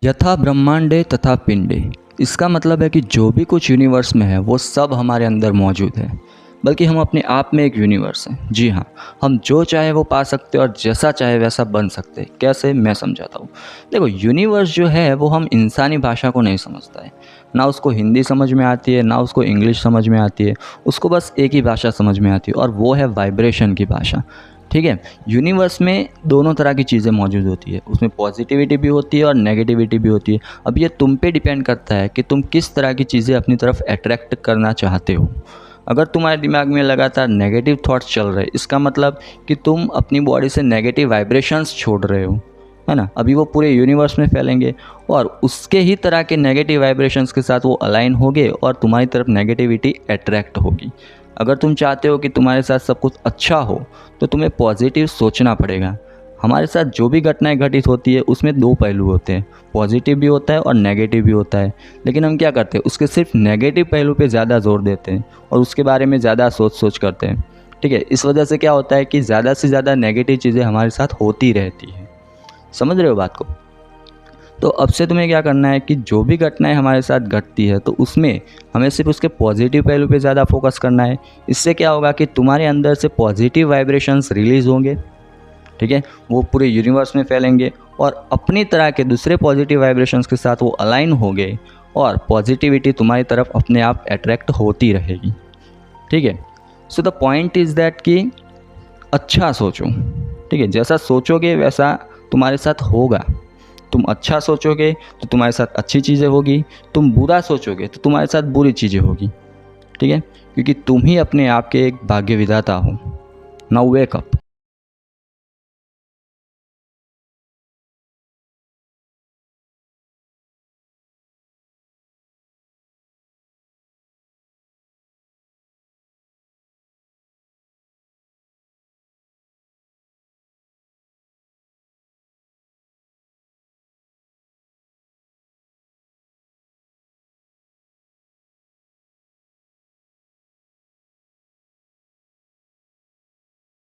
यथा ब्रह्मांडे तथा पिंडे। इसका मतलब है कि जो भी कुछ यूनिवर्स में है वो सब हमारे अंदर मौजूद है, बल्कि हम अपने आप में एक यूनिवर्स हैं। जी हाँ, हम जो चाहे वो पा सकते हैं और जैसा चाहे वैसा बन सकते हैं। कैसे, मैं समझाता हूँ। देखो, यूनिवर्स जो है वो हम इंसानी भाषा को नहीं समझता है। ना उसको हिंदी समझ में आती है, ना उसको इंग्लिश समझ में आती है। उसको बस एक ही भाषा समझ में आती है और वो है वाइब्रेशन की भाषा। ठीक है। यूनिवर्स में दोनों तरह की चीज़ें मौजूद होती है। उसमें पॉजिटिविटी भी होती है और नेगेटिविटी भी होती है। अब ये तुम पे डिपेंड करता है कि तुम किस तरह की चीज़ें अपनी तरफ अट्रैक्ट करना चाहते हो। अगर तुम्हारे दिमाग में लगातार नेगेटिव थॉट्स चल रहे हैं, इसका मतलब कि तुम अपनी बॉडी से नेगेटिव वाइब्रेशंस छोड़ रहे हो, है ना। अभी वो पूरे यूनिवर्स में फैलेंगे और उसके ही तरह के नेगेटिव वाइब्रेशंस के साथ वो अलाइन होंगे और तुम्हारी तरफ नेगेटिविटी अट्रैक्ट होगी। अगर तुम चाहते हो कि तुम्हारे साथ सब कुछ अच्छा हो तो तुम्हें पॉजिटिव सोचना पड़ेगा। हमारे साथ जो भी घटनाएं घटित होती है उसमें दो पहलू होते हैं, पॉजिटिव भी होता है और नेगेटिव भी होता है। लेकिन हम क्या करते हैं, उसके सिर्फ नेगेटिव पहलू पे ज़्यादा जोर देते हैं और उसके बारे में ज़्यादा सोच करते हैं। ठीक है। इस वजह से क्या होता है कि ज़्यादा से ज़्यादा नेगेटिव चीज़ें हमारे साथ होती रहती है। समझ रहे हो बात को। तो अब से तुम्हें क्या करना है कि जो भी घटनाएं हमारे साथ घटती है तो उसमें हमें सिर्फ उसके पॉजिटिव पहलू पे ज़्यादा फोकस करना है। इससे क्या होगा कि तुम्हारे अंदर से पॉजिटिव वाइब्रेशंस रिलीज़ होंगे। ठीक है। वो पूरे यूनिवर्स में फैलेंगे और अपनी तरह के दूसरे पॉजिटिव वाइब्रेशंस के साथ वो अलाइन हो गए और पॉजिटिविटी तुम्हारी तरफ अपने आप अट्रैक्ट होती रहेगी। ठीक है। So the point is that कि अच्छा सोचो। ठीक है। जैसा सोचोगे वैसा तुम्हारे साथ होगा। तुम अच्छा सोचोगे तो तुम्हारे साथ अच्छी चीज़ें होगी, तुम बुरा सोचोगे तो तुम्हारे साथ बुरी चीज़ें होगी। ठीक है। क्योंकि तुम ही अपने आप के एक भाग्य विधाता हो। Now wake up.